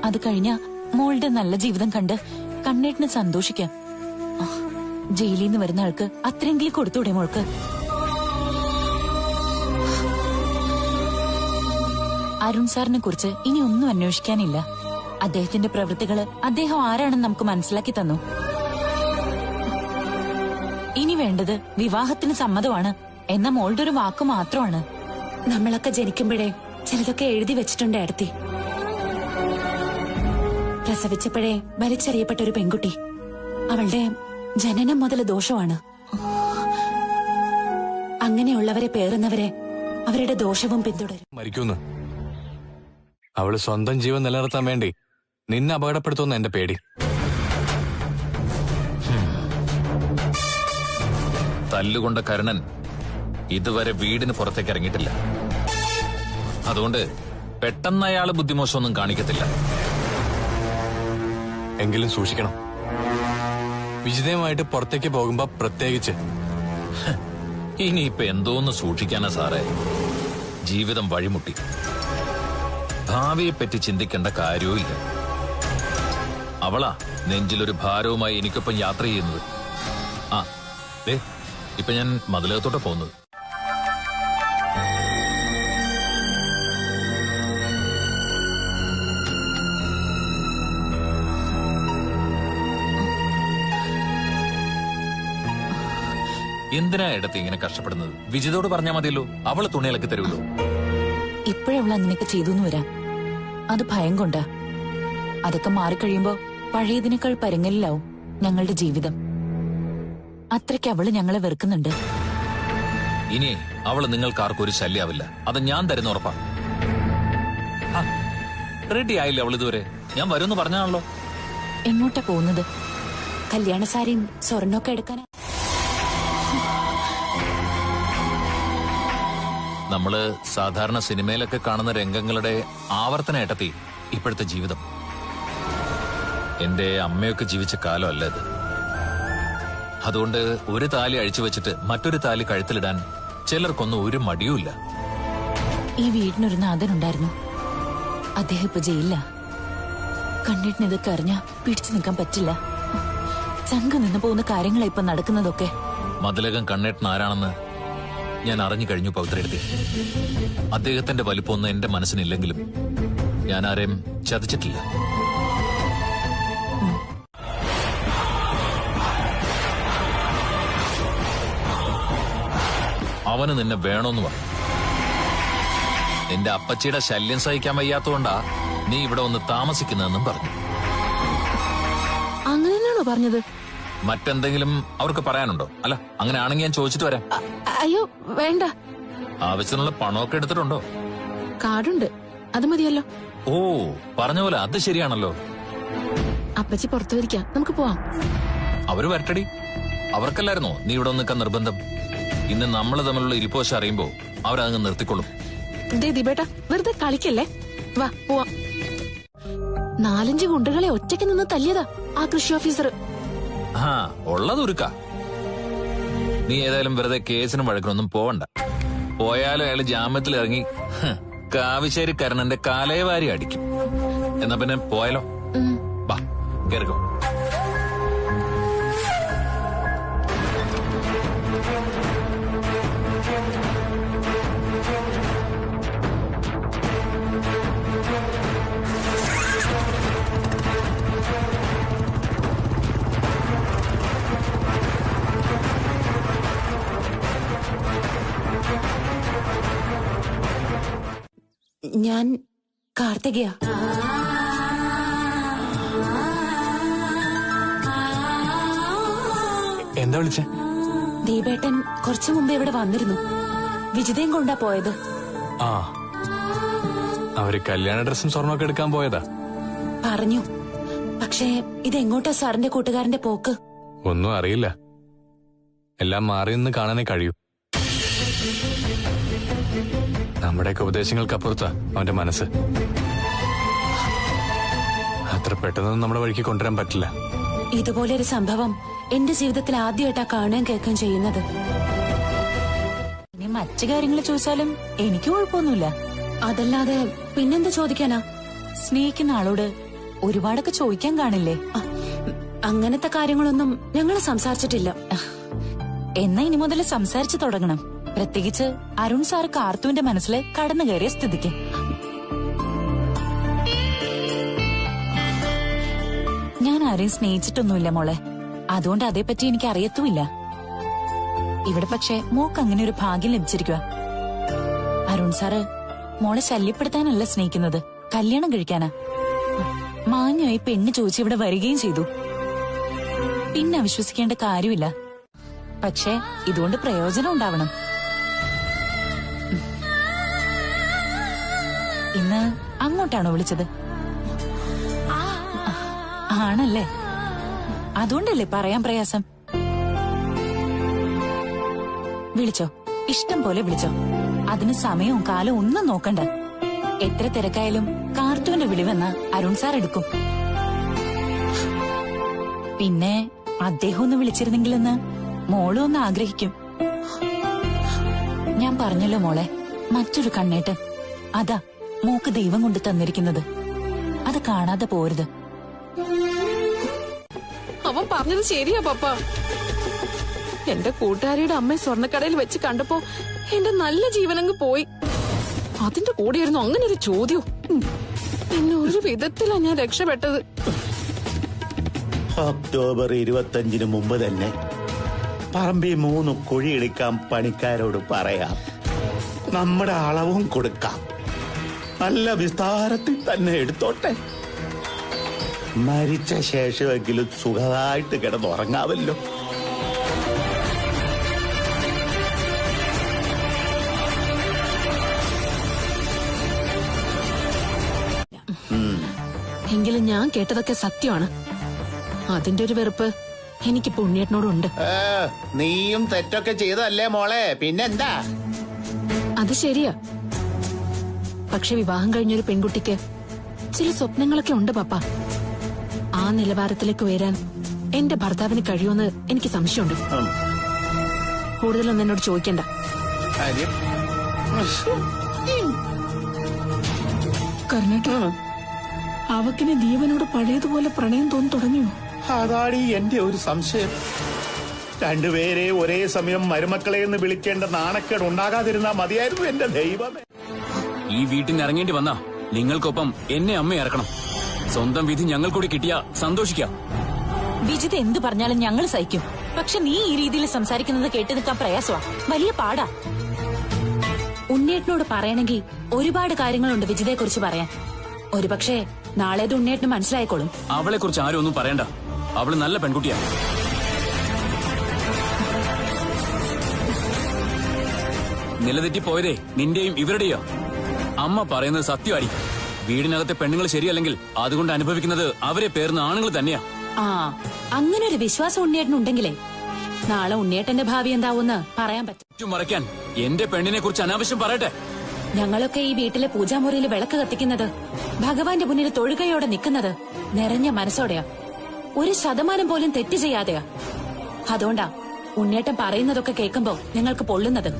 അത് കഴിഞ്ഞ മോളുടെ നല്ല ജീവിതം കണ്ട് കണ്ണേട്ടിന് സന്തോഷിക്കാം. ജയിലിൽ നിന്ന് വരുന്ന ആൾക്ക് അത്രയെങ്കിലും കൊടുത്തൂടെ മോൾക്ക്? അരുൺ സാറിനെ കുറിച്ച് ഇനി ഒന്നും അന്വേഷിക്കാനില്ല. അദ്ദേഹത്തിന്റെ പ്രവൃത്തികള് അദ്ദേഹം ആരാണെന്ന് നമുക്ക് മനസ്സിലാക്കി തന്നു. ഇനി വേണ്ടത് വിവാഹത്തിന് സമ്മതമാണ് എന്ന മോളുടെ ഒരു വാക്ക് മാത്രമാണ്. നമ്മളൊക്കെ ജനിക്കുമ്പോഴേ ചിലതൊക്കെ എഴുതി വെച്ചിട്ടുണ്ട് അടുത്തി. പ്രസവിച്ചപ്പോഴേ വലിച്ചെറിയപ്പെട്ട ഒരു പെൺകുട്ടി. അവളുടെ ജനനം മുതൽ ദോഷമാണ്. അങ്ങനെയുള്ളവരെ പേറുന്നവരെ അവരുടെ ദോഷവും പിന്തുടരും. മരിക്കുന്നു. അവള് സ്വന്തം ജീവൻ നിലനിർത്താൻ വേണ്ടി നിന്നെ അപകടപ്പെടുത്തുന്ന എന്റെ പേടി. തല്ലുകൊണ്ട കരുണൻ ഇതുവരെ വീടിന് പുറത്തേക്ക് ഇറങ്ങിയിട്ടില്ല. അതുകൊണ്ട് പെട്ടെന്ന് അയാള് ബുദ്ധിമോശമൊന്നും കാണിക്കത്തില്ല. എങ്കിലും സൂക്ഷിക്കണം. വിജിതയുമായിട്ട് പുറത്തേക്ക് പോകുമ്പോ പ്രത്യേകിച്ച്. ഇനിയിപ്പൊ എന്തോന്ന് സൂക്ഷിക്കാനാ സാറേ? ജീവിതം വഴിമുട്ടി. ഭാവിയെപ്പറ്റി ചിന്തിക്കേണ്ട കാര്യവും ഇല്ല. അവളാ നെഞ്ചിലൊരു ഭാരവുമായി എനിക്കൊപ്പം യാത്ര ചെയ്യുന്നത്. ആ ദേ ഇപ്പൊ ഞാൻ മതിലകത്തോട്ട് പോകുന്നത്. എന്തിനാ ഇടത്ത് ഇങ്ങനെ കഷ്ടപ്പെടുന്നത്? വിജിതോട് പറഞ്ഞാ മതിയല്ലോ, അവള് തുണിയിലൊക്കെ തരുമല്ലോ. ഇപ്പോഴവൾ അങ്ങനെയൊക്കെ ചെയ്തു വരാം. അത് ഭയം കൊണ്ടാ. അതൊക്കെ മാറിക്കഴിയുമ്പോ പഴയതിനേക്കാൾ പരങ്ങലിലാവും ഞങ്ങളുടെ ജീവിതം. അത്രയ്ക്ക് അവള് ഞങ്ങളെ വെറുക്കുന്നുണ്ട്. ഇനി അവള് നിങ്ങൾക്കാർക്കും ഒരു ശല്യാവില്ല. അത് ഞാൻ തരുന്ന ഉറപ്പാ. റെഡി ആയില്ല അവൾ ഇതുവരെ? ഞാൻ വരുമെന്ന് പറഞ്ഞാണല്ലോ. എങ്ങോട്ടാ പോകുന്നത്? കല്യാണ സാരിയും സ്വർണ്ണമൊക്കെ എടുക്കാനാ. നമ്മള് സാധാരണ സിനിമയിലൊക്കെ കാണുന്ന രംഗങ്ങളുടെ ആവർത്തനമായിട്ടെത്തി ഇപ്പോഴത്തെ ജീവിതം. എന്റെ അമ്മയൊക്കെ ജീവിച്ച കാലമല്ല ഇത്. അതുകൊണ്ട് ഒരു താലി അഴിച്ചു വെച്ചിട്ട് മറ്റൊരു താലി കഴുത്തിലിടാൻ ചിലർക്കൊന്നും ഒരു മടിയുമില്ല. ഈ വീടിനൊരു നാഥനുണ്ടായിരുന്നു. അദ്ദേഹം ഇപ്പൊ ജയിലില്ല. കണ്ണീട്ടിന് ഇതൊക്കെ അറിഞ്ഞാ പിടിച്ചു നിൽക്കാൻ പറ്റില്ല. ചങ്ക് നിന്ന് പോകുന്ന കാര്യങ്ങളാ ഇപ്പൊ നടക്കുന്നതൊക്കെ. മതിലകം കണ്ണേട്ടൻ ആരാണെന്ന് ഞാൻ അറിഞ്ഞു കഴിഞ്ഞു പവിത്രയെടുത്തി. അദ്ദേഹത്തിന്റെ വലിപ്പമൊന്നും എന്റെ മനസ്സിനില്ലെങ്കിലും ഞാൻ ആരെയും ചതിച്ചിട്ടില്ല. അവന് നിന്നെ വേണോന്ന് പറഞ്ഞു. നിന്റെ അപ്പച്ചിയുടെ ശല്യം സഹിക്കാൻ വയ്യാത്തോണ്ടാ നീ ഇവിടെ ഒന്ന് താമസിക്കുന്നതെന്നും പറഞ്ഞു. അങ്ങനെയാണോ പറഞ്ഞത്? മറ്റെന്തെങ്കിലും അവർക്ക് പറയാനുണ്ടോ? അല്ല, അങ്ങനെയാണെങ്കിൽ ഞാൻ ചോദിച്ചിട്ട് വരാം. അയ്യോ വേണ്ട. ആവശ്യത്തിനുള്ള പണമൊക്കെ എടുത്തിട്ടുണ്ടോ? കാർഡുണ്ട്, അത് മതിയല്ലോ. ഓ, പറഞ്ഞ പോലെ അത് ശരിയാണല്ലോ. അപ്പച്ചി പുറത്തു വരിക്കാം, നമുക്ക് പോവാം. അവര് വരട്ടടി. അവർക്കല്ലായിരുന്നോ നീ ഇവിടെ നിൽക്കാൻ നിർബന്ധം? ഇന്ന് നമ്മൾ തമ്മിലുള്ള ഇരിപ്പോശ അറിയുമ്പോ അവരങ്ങ് നിർത്തിക്കൊള്ളും. ദീപേട്ടാ, വെറുതെ കളിക്കല്ലേ, വാ പോവാം. 4-5 ഗുണ്ടകളെ ഒറ്റയ്ക്ക് നിന്ന് തല്ലിയതാ ആ കൃഷി ഓഫീസർ. ആ, ഉള്ളതൊരുക്ക. നീ ഏതായാലും വെറുതെ കേസിനും വഴക്കിനൊന്നും പോവണ്ട. പോയാലും അയാള് ജാമ്യത്തിൽ ഇറങ്ങി കാവിശ്ശേരി കരുണന്റെ കാലയവാരി അടിക്കും. എന്നാ പിന്നെ പോയാലോ? ബാ കേറിക്കോ. ഞാൻ കാർത്തികയാ. എന്താ വിളിച്ചേ? ദീപേട്ടൻ കുറച്ചു മുമ്പ് ഇവിടെ വന്നിരുന്നു. വിജിതയും കൊണ്ടാ പോയത്. ആ, അവര് കല്യാണ ഡ്രസ്സും സ്വർണ്ണമൊക്കെ എടുക്കാൻ പോയതാ പറഞ്ഞു. പക്ഷേ ഇതെങ്ങോട്ടാ സാറിന്റെ കൂട്ടുകാരന്റെ പോക്ക്? ഒന്നും അറിയില്ല. എല്ലാം മാറിയെന്ന് കാണാനേ കഴിയൂ. നമ്മുടെയൊക്കെ ഉപദേശങ്ങൾക്കപ്പുറത്താ അവന്റെ മനസ്സ്. അത്ര പെട്ടെന്ന് നമ്മുടെ വഴിക്ക് കൊണ്ടുവരാൻ പറ്റില്ല. ഇതുപോലൊരു സംഭവം എന്റെ ജീവിതത്തിൽ ആദ്യമായിട്ടാ കാണുകയും കേൾക്കുകയും ചെയ്യുന്നത്. ഇനി മറ്റു കാര്യങ്ങൾ ചോദിച്ചാലും എനിക്ക് കുഴപ്പമൊന്നുമില്ല. അതല്ലാതെ പിന്നെന്ത് ചോദിക്കാനാ? സ്നേഹിക്കുന്ന ആളോട് ഒരുപാടൊക്കെ ചോദിക്കാൻ കാണില്ലേ? അങ്ങനത്തെ കാര്യങ്ങളൊന്നും ഞങ്ങൾ സംസാരിച്ചിട്ടില്ല. എന്നാ ഇനി മുതൽ സംസാരിച്ചു തുടങ്ങണം. പ്രത്യേകിച്ച് അരുൺ സാർ കാർത്തുവിന്റെ മനസ്സിൽ കടന്നു കയറിയ സ്ഥിതിക്ക്. ഞാൻ ആരെയും സ്നേഹിച്ചിട്ടൊന്നുമില്ല മോളെ. അതുകൊണ്ട് അതേപ്പറ്റി എനിക്ക് അറിയത്തുമില്ല. ഇവിടെ പക്ഷെ മോക്ക് അങ്ങനെ ഒരു ഭാഗ്യം ലഭിച്ചിരിക്കുക. അരുൺ സാറ് മോളെ ശല്യപ്പെടുത്താനല്ല സ്നേഹിക്കുന്നത്, കല്യാണം കഴിക്കാനാ. മാന്യമായി പെണ്ണ് ചോദിച്ച് ഇവിടെ വരികയും ചെയ്തു. പിന്നെ അവിശ്വസിക്കേണ്ട കാര്യമില്ല. പക്ഷേ ഇതുകൊണ്ട് പ്രയോജനം ഉണ്ടാവണം. ഇന്ന് അങ്ങോട്ടാണോ വിളിച്ചത്? ആണല്ലേ, അതുകൊണ്ടല്ലേ പറയാൻ പ്രയാസം. വിളിച്ചോ, ഇഷ്ടം പോലെ വിളിച്ചോ. അതിന് സമയവും കാലവും ഒന്നും നോക്കണ്ട. എത്ര തിരക്കായാലും കാർത്തുവിന്റെ വിളി വന്ന അരുൺ സാർ എടുക്കും. പിന്നെ അദ്ദേഹം ഒന്ന് വിളിച്ചിരുന്നെങ്കിലെന്ന് മോളും ഒന്ന് ആഗ്രഹിക്കും. ഞാൻ പറഞ്ഞല്ലോ മോളെ, മറ്റൊരു കണ്ണേട്ട് അതാ മോക്ക് ദൈവം കൊണ്ട് തന്നിരിക്കുന്നത്. അത് കാണാതെ പോരുത്. അവൻ പറഞ്ഞത് ശരിയാ പപ്പ. എന്റെ കൂട്ടുകാരിയുടെ അമ്മയെ സ്വർണ്ണക്കടയിൽ വെച്ച് കണ്ടപ്പോ എന്റെ നല്ല ജീവനങ്ങ് പോയി. അതിന്റെ കൂടെയായിരുന്നു അങ്ങനെ ഒരു ചോദ്യം. പിന്നെ ഒരു വിധത്തിലാ ഞാൻ രക്ഷപ്പെട്ടത്. ഒക്ടോബർ 25 മുമ്പ് തന്നെ പറമ്പിൽ 3 കുഴിയെടുക്കാൻ പണിക്കാരോട് പറയാം. നമ്മുടെ അളവും കൊടുക്കാം. നല്ല വിസ്താരത്തിൽ തന്നെ എടുത്തോട്ടെ. മരിച്ച ശേഷമെങ്കിലും സുഖമായിട്ട് കിടന്നുറങ്ങാവല്ലോ. എങ്കിലും ഞാൻ കേട്ടതൊക്കെ സത്യമാണ്. അതിന്റെ ഒരു വെറുപ്പ് എനിക്ക് ഉണ്ണിയേട്ടനോടുണ്ട്. നീയും തെറ്റൊക്കെ ചെയ്തല്ലേ മോളെ, പിന്നെന്താ? അത് ശരിയാ. പക്ഷെ വിവാഹം കഴിഞ്ഞൊരു പെൺകുട്ടിക്ക് ചില സ്വപ്നങ്ങളൊക്കെ ഉണ്ട് പപ്പ. ആ നിലവാരത്തിലേക്ക് ഉയരാൻ എന്റെ ഭർത്താവിന് കഴിയുമെന്ന് എനിക്ക് സംശയമുണ്ട്. കൂടുതലൊന്നും എന്നോട് ചോദിക്കണ്ട. കർണേട്ടാ, അവക്കിന് ദീപനോട് പഴയതുപോലെ പ്രണയം തോന്നി തുടങ്ങിയോ? അതാടി എന്റെ ഒരു സംശയം. രണ്ടുപേരെ ഒരേ സമയം മരുമക്കളെ എന്ന് വിളിക്കേണ്ട നാണക്കേട് ഉണ്ടാകാതിരുന്നാ മതിയായിരുന്നു എന്റെ ദൈവമേ. ഈ വീട്ടിൽ ഇറങ്ങേണ്ടി വന്നാ നിങ്ങൾക്കൊപ്പം എന്നെ അമ്മ ഇറക്കണം. സ്വന്തം വിധി ഞങ്ങൾ കൂടി കിട്ടിയാ സന്തോഷിക്കാം. വിജിത എന്തു പറഞ്ഞാലും ഞങ്ങൾ സഹിക്കും. പക്ഷെ നീ ഈ രീതിയിൽ സംസാരിക്കുന്നത് കേട്ട് നിൽക്കാൻ പ്രയാസമാ, വലിയ പാടാ. ഉണ്ണേട്ടനോട് പറയണമെങ്കിൽ ഒരുപാട് കാര്യങ്ങളുണ്ട് വിജിതയെ കുറിച്ച് പറയാൻ. ഒരുപക്ഷെ നാളേത് ഉണ്ണേട്ടന് മനസ്സിലായിക്കോളും. അവളെ കുറിച്ച് ആരും ഒന്നും പറയണ്ട. അവള് നല്ല പെൺകുട്ടിയാ. നിലതെറ്റി പോയതേ നിന്റെയും ഇവരുടെയോ. അമ്മ പറയുന്നത് സത്യമാടി. വീടിനകത്തെ പെണ്ണുങ്ങൾ ശരിയല്ലെങ്കിൽ അതുകൊണ്ട് അനുഭവിക്കുന്നത് അവരെ പേർന്ന ആണുങ്ങൾ തന്നെയാ. ആ, അങ്ങനെ ഒരു വിശ്വാസം ഉണ്ണിയേട്ടനുണ്ടെങ്കിലേ നാളെ ഉണ്ണിയേട്ടന്റെ ഭാവി എന്താവൂന്ന് പറയാൻ പറ്റും. മറയ്ക്കാൻ എന്റെ പെണ്ണിനെ കുറിച്ച് അനാവശ്യം പറയട്ടെ. ഞങ്ങളൊക്കെ ഈ വീട്ടിലെ പൂജാമുറിയിൽ വിളക്ക് കത്തിക്കുന്നത്, ഭഗവാന്റെ മുന്നിൽ തൊഴുകയോടെ നിൽക്കുന്നത് നിറഞ്ഞ മനസ്സോടെയാ. 1% പോലും തെറ്റ് ചെയ്യാതെയാ. അതുകൊണ്ടാ ഉണ്ണേട്ടൻ പറയുന്നതൊക്കെ കേൾക്കുമ്പോ ഞങ്ങൾക്ക് പൊള്ളുന്നത്.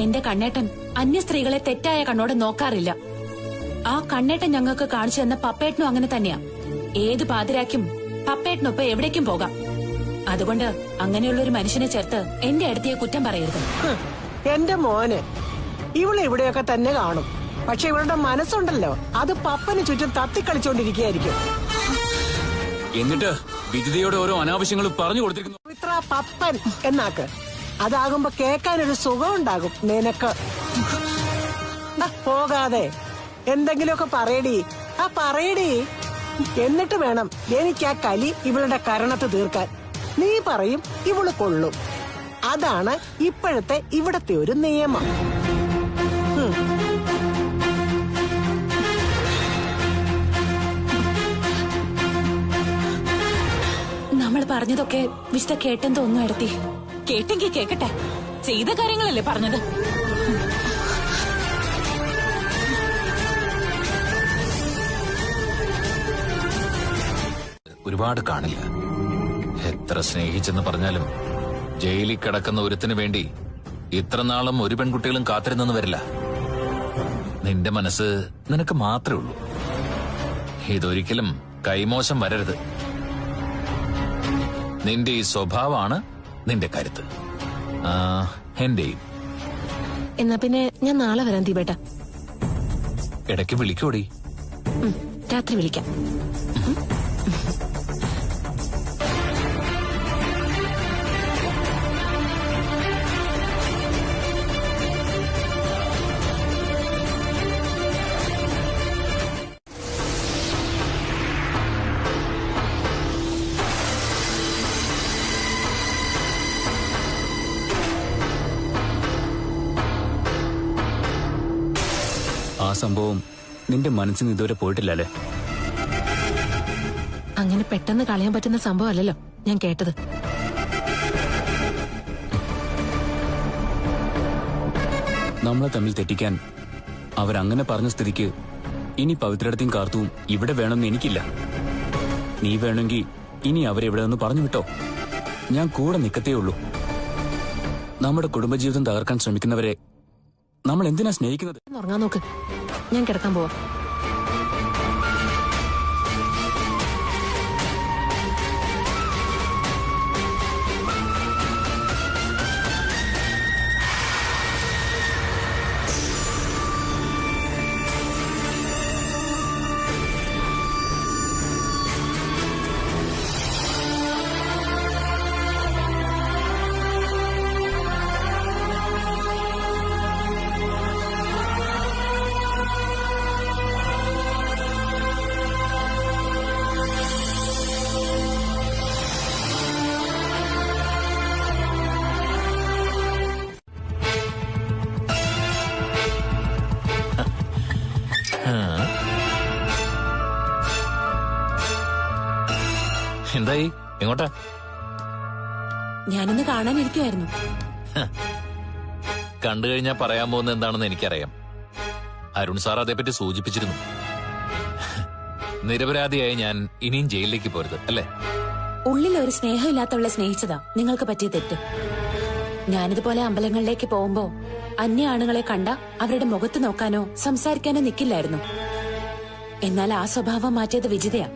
എന്റെ കണ്ണേട്ടൻ അന്യ സ്ത്രീകളെ തെറ്റായ കണ്ണോടെ നോക്കാറില്ല. ആ കണ്ണേട്ടൻ ഞങ്ങൾക്ക് കാണിച്ചു തന്ന പപ്പേട്ടനും അങ്ങനെ തന്നെയാ. ഏത് പാതിരാക്കും പപ്പേട്ടനൊപ്പം എവിടേക്കും പോകാം. അതുകൊണ്ട് അങ്ങനെയുള്ള ഒരു മനുഷ്യനെ ചേർത്ത് എന്റെ അടുത്തേക്ക് കുറ്റം പറയരുത്. എന്റെ മോന് ഇവളെ ഇവിടെയൊക്കെ തന്നെ കാണും. പക്ഷെ ഇവളുടെ മനസ്സുണ്ടല്ലോ, അത് പപ്പന് ചുറ്റും തത്തിക്കളിച്ചോണ്ടിരിക്കുകയായിരിക്കും. എന്നിട്ട് വിജിതയോട് ഓരോ അനാവശ്യങ്ങളും പറഞ്ഞു കൊടുത്തിരിക്കുന്നു. ഇത്ര പപ്പൻ എന്നാക്ക്. അതാകുമ്പോ കേൾക്കാനൊരു സുഖം ഉണ്ടാകും നിനക്ക്. പോകാതെ എന്തെങ്കിലുമൊക്കെ പറയടി. പറയടി. എന്നിട്ട് വേണം എനിക്ക് ആ കലി ഇവളുടെ കരണത്ത് തീർക്കാൻ. നീ പറയും, ഇവള് കൊള്ളും. അതാണ് ഇപ്പോഴത്തെ ഇവിടത്തെ ഒരു നിയമം. നമ്മൾ പറഞ്ഞതൊക്കെ വിശുദ്ധ കേട്ടെന്ന് തോന്നുന്നു എടുത്തി. കേട്ടെങ്കിൽ കേക്കട്ടെ, ചെയ്ത കാര്യങ്ങളല്ലേ പറഞ്ഞത്. ഒരുപാട് കാണില്ല. എത്ര സ്നേഹിച്ചെന്ന് പറഞ്ഞാലും ജയിലിൽ കിടക്കുന്ന ഒരുത്തിന് വേണ്ടി ഇത്ര നാളും ഒരു പെൺകുട്ടികളും കാത്തിരുന്നെന്ന് വരില്ല. നിന്റെ മനസ്സ് നിനക്ക് മാത്രമേ ഉള്ളൂ. ഇതൊരിക്കലും കൈമോശം വരരുത്. നിന്റെ ഈ സ്വഭാവമാണ് നിന്റെ കരുത്ത്, എന്റെയും. എന്നാ പിന്നെ ഞാൻ നാളെ വരാം ദീപേട്ട. ഇടയ്ക്ക് വിളിക്കോടി. രാത്രി വിളിക്കാം. ആ സംഭവം നിന്റെ മനസ്സിൽ നിന്ന് ഇതുവരെ പോയിട്ടില്ലല്ലേ? അങ്ങനെ പെട്ടെന്ന് കളയാൻ പറ്റുന്ന സംഭവമല്ലല്ലോ ഞാൻ കേട്ടത്. നമ്മളെ തമ്മിൽ തെറ്റിക്കാൻ അവരങ്ങനെ പറഞ്ഞ സ്ഥിതിക്ക് ഇനി പവിത്രടത്തെയും കാർത്തുവും ഇവിടെ വേണമെന്ന് എനിക്കില്ല. നീ വേണമെങ്കിൽ ഇനി അവരെവിടെ നിന്ന് പറഞ്ഞു വിട്ടോ, ഞാൻ കൂടെ നിൽക്കത്തേ ഉള്ളൂ. നമ്മുടെ കുടുംബജീവിതം തകർക്കാൻ ശ്രമിക്കുന്നവരെ നമ്മൾ എന്തിനാ സ്നേഹിക്കുന്നത്? ഉറങ്ങാൻ നോക്ക്, ഞാൻ കിടക്കാൻ പോവാം. എന്തായി? എങ്ങോട്ടാ? ഞാനൊന്ന് കാണാനിരിക്കുമായിരുന്നു. കണ്ടു കഴിഞ്ഞാൽ പറയാൻ പോകുന്നത് എന്താണെന്ന് എനിക്കറിയാം. അരുൺ സാർ അതേപ്പറ്റി സൂചിപ്പിച്ചിരുന്നു. നിരപരാധിയായി ഞാൻ ഇനിയും ജയിലിലേക്ക് പോരുത് അല്ലേ? ഉള്ളിൽ ഒരു സ്നേഹമില്ലാത്തവളെ സ്നേഹിച്ചതാ നിങ്ങൾക്ക് പറ്റിയ തെറ്റ്. ഞാനിതുപോലെ അമ്പലങ്ങളിലേക്ക് പോകുമ്പോ അന്യ ആണുങ്ങളെ കണ്ട അവരുടെ മുഖത്ത് നോക്കാനോ സംസാരിക്കാനോ നിൽക്കില്ലായിരുന്നു. എന്നാൽ ആ സ്വഭാവം മാറ്റിയത് വിജിതയാ.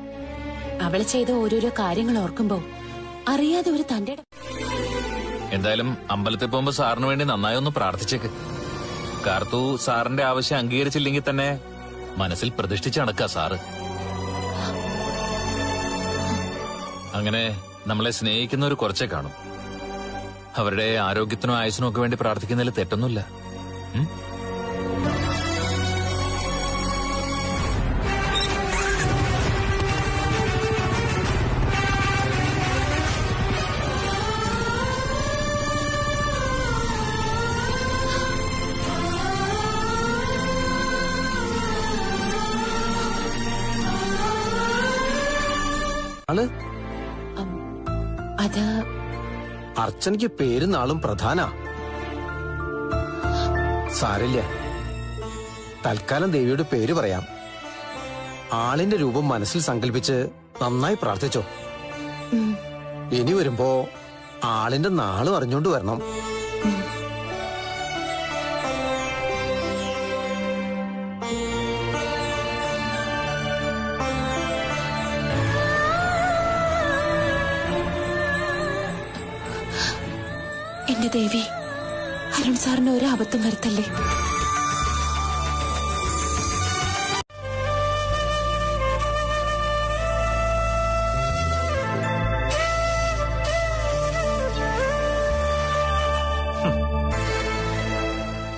അവള് ചെയ്ത ഓരോരോ കാര്യങ്ങൾ ഓർക്കുമ്പോ അറിയാതെ ഒരു തന്റെ. എന്തായാലും അമ്പലത്തിൽ പോകുമ്പോ സാറിന് വേണ്ടി നന്നായി ഒന്ന് പ്രാർത്ഥിച്ചേക്ക്. കാർത്തു സാറിന്റെ ആവശ്യം അംഗീകരിച്ചില്ലെങ്കിൽ തന്നെ മനസ്സിൽ പ്രതിഷ്ഠിച്ച് നടക്കുക സാറ്. അങ്ങനെ നമ്മളെ സ്നേഹിക്കുന്നവർ കുറച്ചേ കാണും. അവരുടെ ആരോഗ്യത്തിനും ആയുസിനും ഒക്കെ വേണ്ടി പ്രാർത്ഥിക്കുന്നതിൽ തെറ്റൊന്നുമില്ല. അത് അർച്ചനയ്ക്ക് പേരും നാളും പ്രധാന. സാരില്ല, തൽക്കാലം ദേവിയുടെ പേര് പറയാം. ആളിന്റെ രൂപം മനസ്സിൽ സങ്കല്പിച്ച് നന്നായി പ്രാർത്ഥിച്ചോ. ഇനി വരുമ്പോ ആളിന്റെ നാളും അറിഞ്ഞോണ്ട് വരണം. എന്റെ ദേവി, അരുൺ സാറിന് ഒരു അബദ്ധം വരുത്തല്ലേ.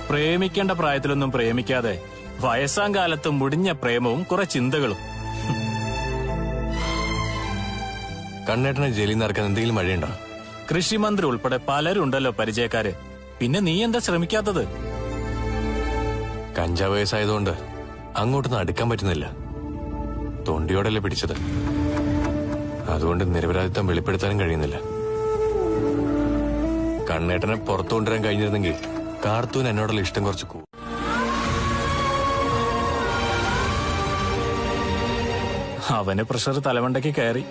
പ്രേമിക്കേണ്ട പ്രായത്തിലൊന്നും പ്രേമിക്കാതെ വയസ്സാം കാലത്ത് മുടിഞ്ഞ പ്രേമവും കുറെ ചിന്തകളും. കണ്ണേട്ടനെ ജയിലിൽ നിന്ന് ഇറക്കാൻ എന്തെങ്കിലും വഴിയുണ്ടോ? കൃഷിമന്ത്രി ഉൾപ്പെടെ പലരുണ്ടല്ലോ പരിചയക്കാര്. പിന്നെ നീ എന്താ ശ്രമിക്കാത്തത്? കഞ്ചാവ് വയസ്സായതുകൊണ്ട് അങ്ങോട്ടൊന്നും അടുക്കാൻ പറ്റുന്നില്ല. തൊണ്ടിയോടല്ലേ പിടിച്ചത്. അതുകൊണ്ട് നിരപരാധിത്വം വെളിപ്പെടുത്താനും കഴിയുന്നില്ല. കണ്ണേട്ടനെ പുറത്തു കൊണ്ടുവരാൻ കഴിഞ്ഞിരുന്നെങ്കിൽ കാർത്തൂന് എന്നോടുള്ള ഇഷ്ടം കുറച്ച് കൂടും. അവന് പ്രഷർ തലമണ്ടയ്ക്ക് കയറി.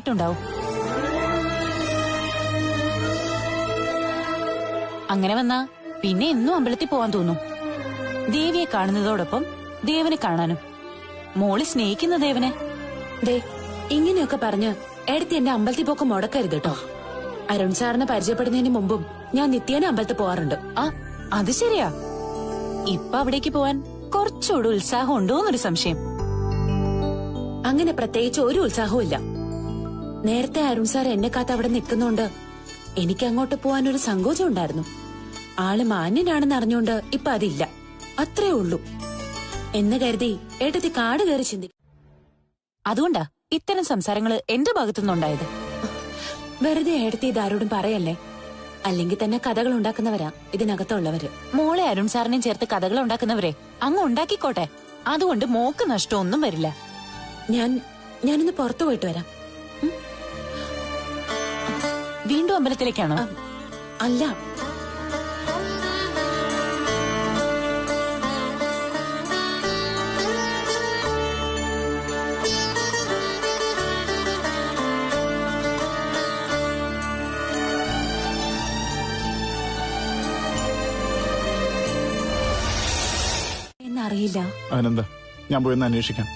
കയറിയിട്ടുണ്ടാവും. അങ്ങനെ വന്നാ പിന്നെ എന്നും അമ്പലത്തിൽ പോവാൻ തോന്നും. ദേവിയെ കാണുന്നതോടൊപ്പം ദേവനെ കാണാനും. മോള് സ്നേഹിക്കുന്ന ദേവനെ. ദേ ഇങ്ങനെയൊക്കെ പറഞ്ഞ് എടുത്ത് എന്റെ അമ്പലത്തിൽ പോക്ക് മുടക്കരുത് കേട്ടോ. അരുൺ സാറിനെ പരിചയപ്പെടുന്നതിന് മുമ്പും ഞാൻ നിത്യേന അമ്പലത്തിൽ പോവാറുണ്ട്. ആ അത് ശരിയാ. ഇപ്പൊ അവിടേക്ക് പോവാൻ കുറച്ചുകൂടെ ഉത്സാഹം ഉണ്ടോന്നൊരു സംശയം. അങ്ങനെ പ്രത്യേകിച്ച് ഒരു ഉത്സാഹവും ഇല്ല. നേരത്തെ അരുൺ സാർ എന്നെ കാത്ത് അവിടെ നിൽക്കുന്നോണ്ട് എനിക്ക് അങ്ങോട്ട് പോവാൻ ഒരു സങ്കോചം ഉണ്ടായിരുന്നു. ആള് മാന്യനാണെന്ന് അറിഞ്ഞോണ്ട് ഇപ്പൊ അതില്ല. അത്രേ ഉള്ളൂ എന്ന് കരുതി ഏട്ടത്തി കാട് കയറി ചിന്തിക്കും. അതുകൊണ്ടാ ഇത്തരം സംസാരങ്ങള് എന്റെ ഭാഗത്തുനിന്നുണ്ടായത്. വെറുതെ ഏട്ടത്തി ഇതാരോടും പറയല്ലേ. അല്ലെങ്കിൽ തന്നെ കഥകൾ ഉണ്ടാക്കുന്നവരാ ഇതിനകത്തുള്ളവര്. മോളെ അരുൺ സാറിനെയും ചേർത്ത് കഥകൾ ഉണ്ടാക്കുന്നവരെ അങ്ങ് ഉണ്ടാക്കിക്കോട്ടെ. അതുകൊണ്ട് മോക്ക് നഷ്ടമൊന്നും വരില്ല. ഞാനൊന്ന് പുറത്തു പോയിട്ട് വരാം. വീണ്ടും അമ്പലത്തിലേക്കാണോ? അല്ല, എന്നറിയില്ല. അതിനെന്താ, ഞാൻ പോയി ഒന്ന് അന്വേഷിക്കാം.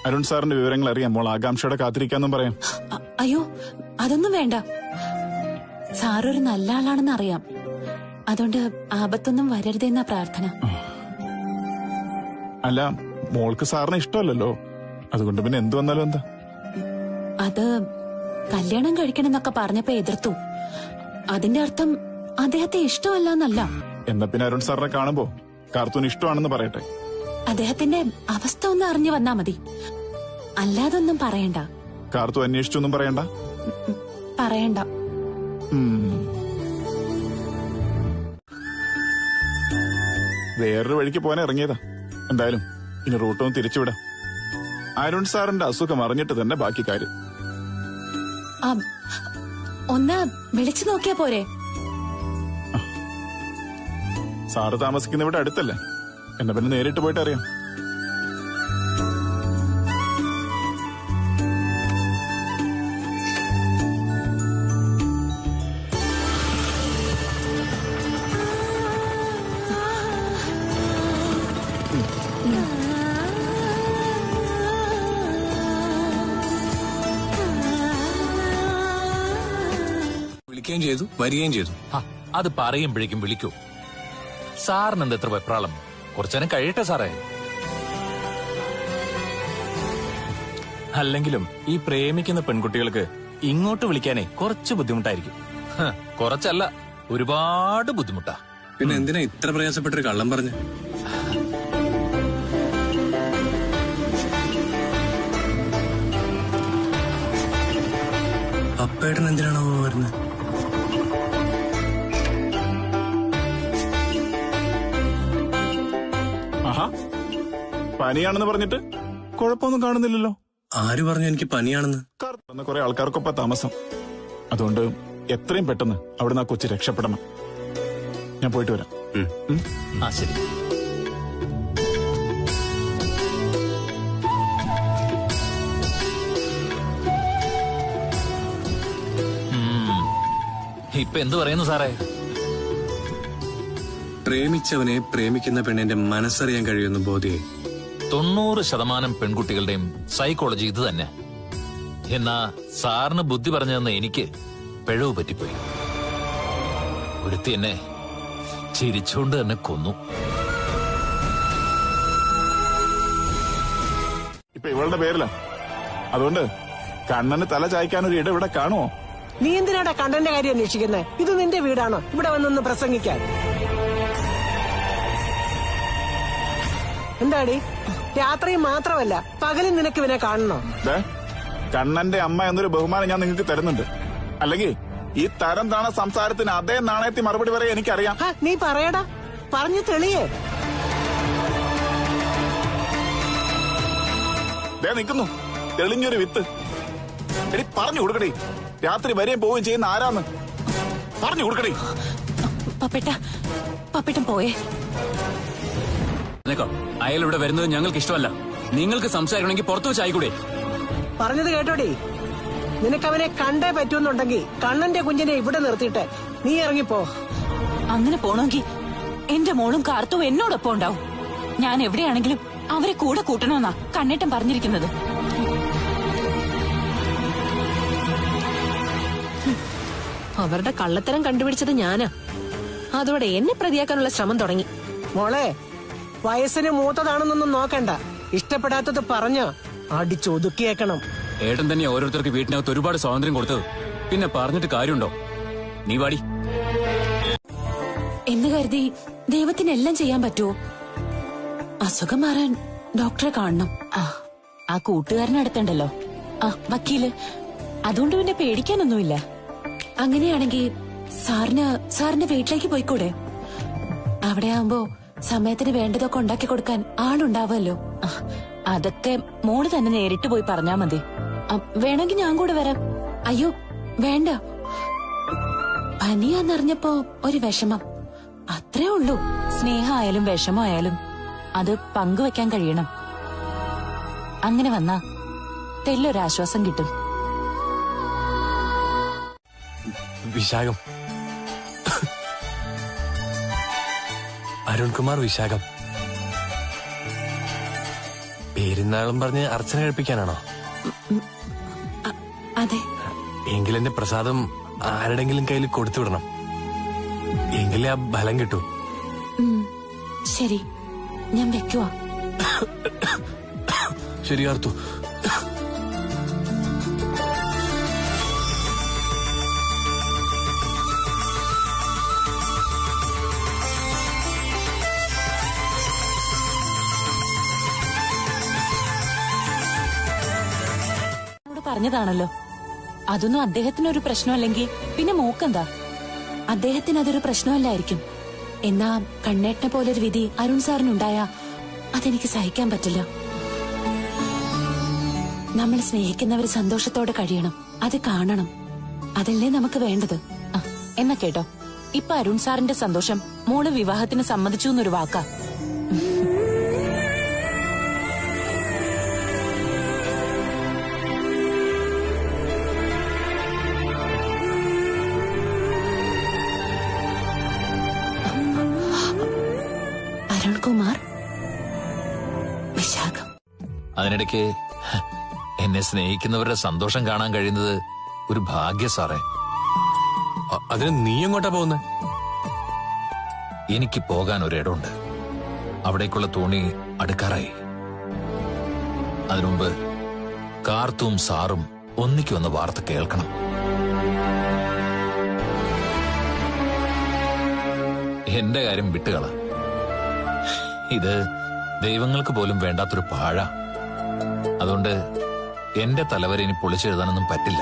അരുൺ സാറിന്റെ വിവരങ്ങൾ അറിയാം. മോൾ ആകാംക്ഷയോടെ കാത്തിരിക്കാന്നും പറയാം. അയ്യോ, അതൊന്നും വേണ്ട. സാറൊരു നല്ല ആളാണെന്ന് അറിയാം. അതുകൊണ്ട് ആപത്തൊന്നും വരരുതെന്ന പ്രാർത്ഥന. അല്ല, മോൾക്ക് സാറിന് ഇഷ്ടമല്ലല്ലോ. അതുകൊണ്ട് പിന്നെ എന്തു വന്നാലും എന്താ? അത് കല്യാണം കഴിക്കണമെന്നൊക്കെ പറഞ്ഞപ്പോ എതിർത്തു. അതിന്റെ അർത്ഥം അദ്ദേഹത്തെ ഇഷ്ടമല്ല എന്നല്ല. എന്നാ പിന്നെ അരുൺ സാറിനെ കാണുമ്പോ കാർത്തൂന് ഇഷ്ടമാണെന്ന് പറയട്ടെ. അദ്ദേഹത്തിന്റെ അവസ്ഥ ഒന്ന് അറിഞ്ഞു വന്നാ മതി. അല്ലാതൊന്നും പറയണ്ട. കാർത്തു അന്വേഷിച്ചൊന്നും പറയണ്ട. പറയണ്ട. വേറൊരു വഴിക്ക് പോകാൻ ഇറങ്ങിയതാ. എന്തായാലും ഇനി റൂട്ടൊന്ന് തിരിച്ചുവിടാം. അരുൺ സാറിന്റെ അസുഖം അറിഞ്ഞിട്ട് തന്നെ ബാക്കി കാര്യം. ഒന്ന് വിളിച്ചു നോക്കിയാ പോരെ? സാറ് താമസിക്കുന്ന ഇവിടെ അടുത്തല്ലേ? എന്നാ പിന്നെ നേരിട്ട് പോയിട്ട് അറിയാം. വിളിക്കുകയും ചെയ്തു, വരികയും ചെയ്തു. അത് പറയുമ്പോഴേക്കും വിളിക്കൂ. സാറിന് എന്താ എത്ര വെപ്രാളം? കുറച്ചേരം കഴിയട്ടെ സാറേ. അല്ലെങ്കിലും ഈ പ്രേമിക്കുന്ന പെൺകുട്ടികൾക്ക് ഇങ്ങോട്ട് വിളിക്കാനേ കുറച്ച് ബുദ്ധിമുട്ടായിരിക്കും. കുറച്ചല്ല, ഒരുപാട് ബുദ്ധിമുട്ടാ. പിന്നെ എന്തിനാ ഇത്ര പ്രയാസപ്പെട്ടൊരു കള്ളം പറഞ്ഞ്? അപ്പേട്ടൻ എന്തിനാണോ വരുന്നത്? പനിയാണെന്ന് പറഞ്ഞിട്ട് കുഴപ്പമൊന്നും കാണുന്നില്ലല്ലോ. ആര് പറഞ്ഞു എനിക്ക് പനിയാണെന്ന്? കുറെ ആൾക്കാർക്കൊപ്പം താമസം. അതുകൊണ്ട് എത്രയും പെട്ടെന്ന് അവിടുന്ന് ആ കൊച്ചി രക്ഷപ്പെടണം. ഞാൻ പോയിട്ട് വരാം. ശരി. ഇപ്പൊ എന്തു പറയുന്നു സാറേ? പ്രേമിച്ചവനെ പ്രേമിക്കുന്ന പെണ്ണിന്റെ മനസ്സറിയാൻ കഴിയുന്ന ബോധ്യേ. 90% പെൺകുട്ടികളുടെയും സൈക്കോളജി ഇത് തന്നെ. എന്നാ സാറിന് ബുദ്ധി പറഞ്ഞതെന്ന് എനിക്ക് പിഴവ് പറ്റിപ്പോയി. ഒരുത്തി എന്നെ ചിരിച്ചുകൊണ്ട് തന്നെ കൊന്നു. ഇപ്പൊ ഇവളുടെ പേരിലാ. അതുകൊണ്ട് കണ്ണന് തല ചായ്ക്കാനൊരു ഇട ഇവിടെ കാണുമോ? നീ എന്തിനാടാ കണ്ണന്റെ കാര്യം അന്വേഷിക്കുന്നത്? ഇത് നിന്റെ വീടാണോ ഇവിടെ വന്നൊന്ന് പ്രസംഗിക്കാൻ? എന്താടി, രാത്രിയും മാത്രമല്ല പകലും നിനക്ക് ഇവനെ കാണണോ? കണ്ണന്റെ അമ്മ എന്നൊരു ബഹുമാനം ഞാൻ നിങ്ങൾക്ക് തരുന്നുണ്ട്. അല്ലെങ്കിൽ ഈ തരം താണ സംസാരത്തിന് അതേ നാണയത്തിൽ മറുപടി പറയാൻ എനിക്കറിയാം. നീ പറയടാ, പറഞ്ഞു തെളിയേ. നിൽക്കുന്നു തെളിഞ്ഞൊരു വിത്ത്. എടി പറഞ്ഞു കൊടുക്കണേ, രാത്രി വരെയും പോവുകയും ചെയ്യുന്ന ആരാന്ന് പറഞ്ഞു കൊടുക്കണേ. പപ്പേട്ടൻ പോയേ. അയാൾ ഇവിടെ വരുന്നത് ഞങ്ങൾക്ക് ഇഷ്ടമല്ല. നിങ്ങൾക്ക് സംസാരിക്കണമെങ്കിൽ പുറത്തു വെച്ച് ആയിക്കൂടെ? പറഞ്ഞത് കേട്ടോടി. നിനക്കവനെ കണ്ടേ പറ്റുമെന്നുണ്ടെങ്കിൽ കണ്ണന്റെ കുഞ്ഞിനെ ഇവിടെ നിർത്തിയിട്ട് നീ ഇറങ്ങിപ്പോ. അങ്ങനെ പോണമെങ്കിൽ എന്റെ മോളും കാർത്തും എന്നോടൊപ്പം ഉണ്ടാവും. ഞാൻ എവിടെയാണെങ്കിലും അവരെ കൂടെ കൂട്ടണമെന്നാ കണ്ണേട്ടൻ പറഞ്ഞിരിക്കുന്നത്. അവരുടെ കള്ളത്തരം കണ്ടുപിടിച്ചത് ഞാനാ. അതോടെ എന്നെ പ്രതിയാക്കാനുള്ള ശ്രമം തുടങ്ങി. മോളെ, വയസ്സിന് മൂത്തതാണെന്നൊന്നും നോക്കണ്ട. ഇഷ്ടപ്പെടാത്തത് പറഞ്ഞ അടിച്ചൊതുക്കിയേക്കണം. ഏട്ടൻ തന്നെ ഓരോരുത്തർക്ക് വീട്ടിനകത്ത് ഒരുപാട് സ്വാതന്ത്ര്യം കൊടുത്തത്. പിന്നെ പറഞ്ഞിട്ട് കാര്യമുണ്ടോ? നീ വാടി. എന്ന് കരുതി ദൈവത്തിനെല്ലാം ചെയ്യാൻ പറ്റുമോ? അസുഖം മാറാൻ ഡോക്ടറെ കാണണം. ആ കൂട്ടുകാരനടുത്തുണ്ടല്ലോ, വക്കീല്. അതുകൊണ്ട് പിന്നെ പേടിക്കാനൊന്നുമില്ല. അങ്ങനെയാണെങ്കിൽ സാറിന്റെ വീട്ടിലേക്ക് പോയിക്കൂടെ? അവിടെ ആവുമ്പോ സമയത്തിന് വേണ്ടതൊക്കെ ഉണ്ടാക്കി കൊടുക്കാൻ ആളുണ്ടാവുമല്ലോ. അതൊക്കെ മോള് തന്നെ നേരിട്ട് പോയി പറഞ്ഞാ മതി. വേണമെങ്കിൽ ഞാൻ കൂടെ വരാം. അയ്യോ വേണ്ട, പനിയാന്നറിഞ്ഞപ്പോ ഒരു വിഷമം, അത്രേ ഉള്ളൂ. സ്നേഹമായാലും വിഷമമായാലും അത് പങ്കുവെക്കാൻ കഴിയണം. അങ്ങനെ വന്നാ തെല്ലൊരാശ്വാസം കിട്ടും. വിശാഖം, അരുൺകുമാർ വിശാഖം. പേരുന്നാളും പറഞ്ഞ് അർച്ചന കഴിപ്പിക്കാനാണോ? അതെ. എങ്കിലെന്റെ പ്രസാദം ആരുടെങ്കിലും കയ്യിൽ കൊടുത്തുവിടണം. എങ്കിലേ ആ ബലം കിട്ടൂ. ശരി, ഞാൻ വെക്കുവാ. ശരി കാർത്തു. പറഞ്ഞതാണല്ലോ, അതൊന്നും അദ്ദേഹത്തിനൊരു പ്രശ്നമല്ലെങ്കിൽ പിന്നെ മോക്കെന്താ? അദ്ദേഹത്തിന് അതൊരു പ്രശ്നമല്ലായിരിക്കും. എന്നാ കണ്ണേട്ടനെ പോലൊരു വിധി അരുൺ സാറിനുണ്ടായാ അതെനിക്ക് സഹിക്കാൻ പറ്റില്ല. നമ്മൾ സ്നേഹിക്കുന്നവർ സന്തോഷത്തോടെ കഴിയണം, അത് കാണണം. അതല്ലേ നമുക്ക് വേണ്ടത്. എന്നാ കേട്ടോ, ഇപ്പൊ അരുൺ സാറിന്റെ സന്തോഷം മോള് വിവാഹത്തിന് സമ്മതിച്ചു എന്നൊരു വാക്കാ. അരുൺകുമാർ വിശാഖം. അതിനിടയ്ക്ക് എന്നെ സ്നേഹിക്കുന്നവരുടെ സന്തോഷം കാണാൻ കഴിയുന്നത് ഒരു ഭാഗ്യ സാറേ. അതിന് നീ എങ്ങോട്ടാ പോകുന്നത്? എനിക്ക് പോകാൻ ഒരിടമുണ്ട്. അവിടേക്കുള്ള തോണി അടുക്കാറായി. അതിനുമുമ്പ് കാർത്തും സാറും ഒന്നിക്കൊന്ന് വാർത്ത കേൾക്കണം. എന്റെ കാര്യം വിട്ടുകള. ഇത് ദൈവങ്ങൾക്ക് പോലും വേണ്ടാത്തൊരു പാഴ. അതുകൊണ്ട് എന്റെ തലവരെ ഇനി പൊളിച്ചെഴുതാനൊന്നും പറ്റില്ല.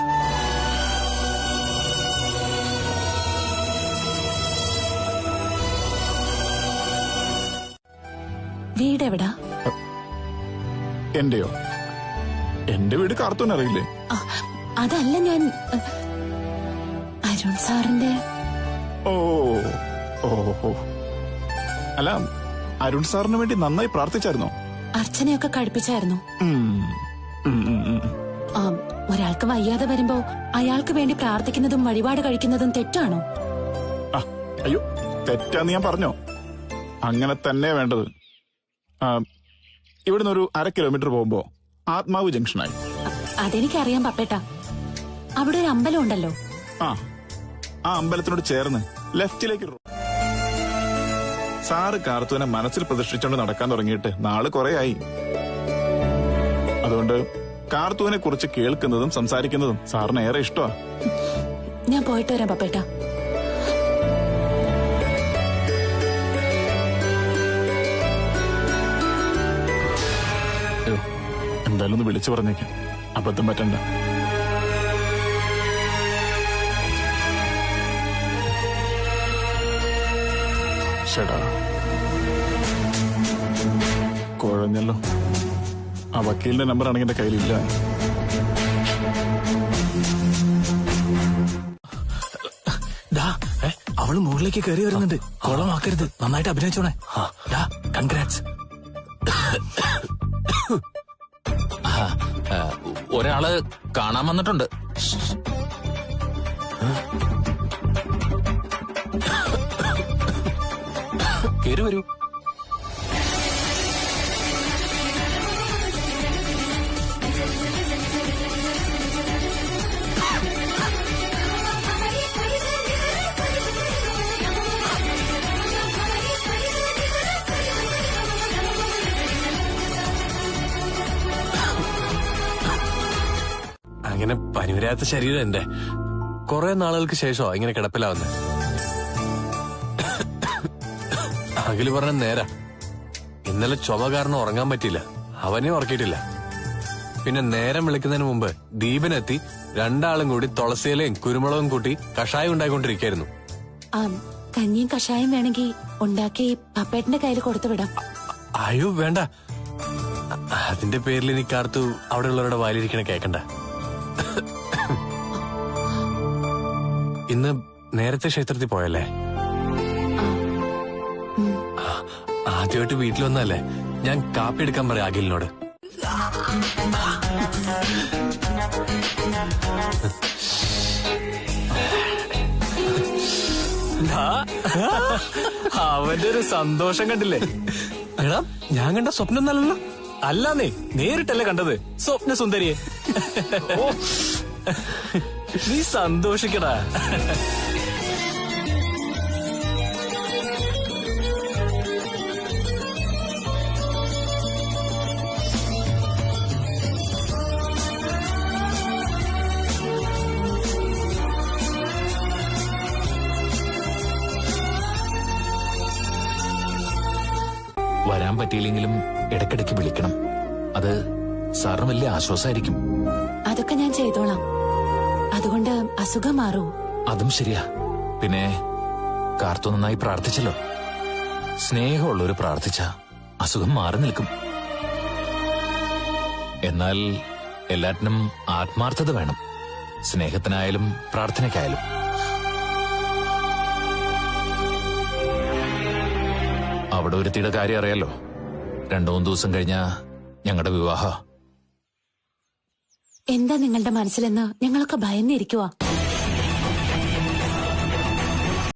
വീടെവിടാ? എന്റെയോ? എന്റെ വീട് കാർത്തൂനറിയില്ലേ? അതല്ല, ഞാൻ അരുൺ സാറിന്റെ. ഓ, അല്ല, അരുൺ സാറിന് വേണ്ടി നന്നായി പ്രാർത്ഥിച്ചായിരുന്നോ? അർച്ചനയൊക്കെ കഴിപ്പിച്ചായിരുന്നു. ഒരാൾക്ക് വയ്യാതെ വരുമ്പോ അയാൾക്ക് വേണ്ടി പ്രാർത്ഥിക്കുന്നതും വഴിപാട് കഴിക്കുന്നതും തെറ്റാണോ? അയ്യോ, തെറ്റാന്ന് ഞാൻ പറഞ്ഞോ? അങ്ങനെ തന്നെ വേണ്ടത്. ഇവിടുന്ന് ഒരു 1/2 കിലോമീറ്റർ പോകുമ്പോ ആത്മാവ് ജംഗ്ഷനായി. അതെനിക്കറിയാം പപ്പേട്ട. അവിടെ ഒരു അമ്പലം ഉണ്ടല്ലോ. ആ അമ്പലത്തിനോട് ചേർന്ന് ലെഫ്റ്റിലേക്ക്. സാറ് കാർത്തുവിനെ മനസ്സിൽ പ്രതിഷ്ഠിച്ചുകൊണ്ട് നടക്കാൻ തുടങ്ങിയിട്ട് നാള് കുറേയായി. അതുകൊണ്ട് കാർത്തുവിനെ കുറിച്ച് കേൾക്കുന്നതും സംസാരിക്കുന്നതും സാറിന് ഏറെ ഇഷ്ടമാ. ഞാൻ പോയിട്ട് വരാം പപ്പേട്ട. എന്തായാലും ഒന്ന് വിളിച്ചു പറഞ്ഞേക്കാം, അബദ്ധം പറ്റണ്ട. ചേട്ടാ, കുഴഞ്ഞല്ലോ. ആ വക്കീലിന്റെ നമ്പർ ആണെങ്കിൽ എന്റെ കയ്യിലില്ല. അവള് മുകളിലേക്ക് കയറി വരുന്നുണ്ട്. കുളമാക്കരുത്, നന്നായിട്ട് അഭിനയിച്ചോണേ. കൺഗ്രാറ്റ്സ്. ഒരാള് കാണാൻ വന്നിട്ടുണ്ട്. കേറി വരൂ. അങ്ങനെ പനിവരാത്ത ശരീരം എന്റെ. കുറെ നാളുകൾക്ക് ശേഷമോ ഇങ്ങനെ കിടപ്പിലാവുന്നത്. അഖില് പറഞ്ഞ നേരാ. ഇന്നലെ ചുമ കാരണം ഉറങ്ങാൻ പറ്റിയില്ല. അവനെ ഉറക്കിയിട്ടില്ല. പിന്നെ നേരം വിളിക്കുന്നതിന് മുമ്പ് ദീപനെത്തി രണ്ടാളും കൂടി തുളസിയിലയും കുരുമുളകും കൂട്ടി കഷായം ഉണ്ടായിക്കൊണ്ടിരിക്കായിരുന്നു. കഞ്ഞിയും കഷായം വേണമെങ്കിൽ ഉണ്ടാക്കി പപ്പേട്ടന്റെ കയ്യിൽ കൊടുത്തു വിടാം. അയ്യോ വേണ്ട. അതിന്റെ പേരിൽ എനിക്ക് ആർത്തു അവിടെ ഉള്ളവരുടെ വായിലിരിക്കണ കേക്കണ്ട. ഇന്ന് നേരത്തെ ക്ഷേത്രത്തിൽ പോയല്ലേ? ആദ്യമായിട്ട് വീട്ടിൽ വന്നല്ലേ. ഞാൻ കാപ്പി എടുക്കാൻ പറയാം അഖിലിനോട്. അവന്റെ ഒരു സന്തോഷം കണ്ടില്ലേ? എടാ ഞാൻ കണ്ട സ്വപ്നം നല്ലല്ലോ. അല്ലാന്നേ, നേരിട്ടല്ലേ കണ്ടത് സ്വപ്ന സുന്ദരിയെ. നീ സന്തോഷിക്കടാ. വരാൻ പറ്റിയില്ലെങ്കിലും ഇടയ്ക്കിടയ്ക്ക് വിളിക്കണം. അത് സാറിന് വലിയ ആശ്വാസമായിരിക്കും. അതൊക്കെ ഞാൻ ചെയ്തോളാം. അതുകൊണ്ട് അസുഖം മാറൂ. അതും ശരിയാ. പിന്നെ കാർത്തു നന്നായി പ്രാർത്ഥിച്ചല്ലോ. സ്നേഹമുള്ളവര് പ്രാർത്ഥിച്ച അസുഖം മാറി നിൽക്കും. എന്നാൽ എല്ലാറ്റിനും ആത്മാർത്ഥത വേണം. സ്നേഹത്തിനായാലും പ്രാർത്ഥനയ്ക്കായാലും. അവിടെ ഒരുത്തിയുടെ കാര്യം അറിയാലോ. 2-3 ദിവസം കഴിഞ്ഞാ ഞങ്ങളുടെ വിവാഹം. എന്താ നിങ്ങളുടെ മനസ്സിലെന്ന് ഞങ്ങളൊക്കെ ഭയന്നിരിക്കുവാ.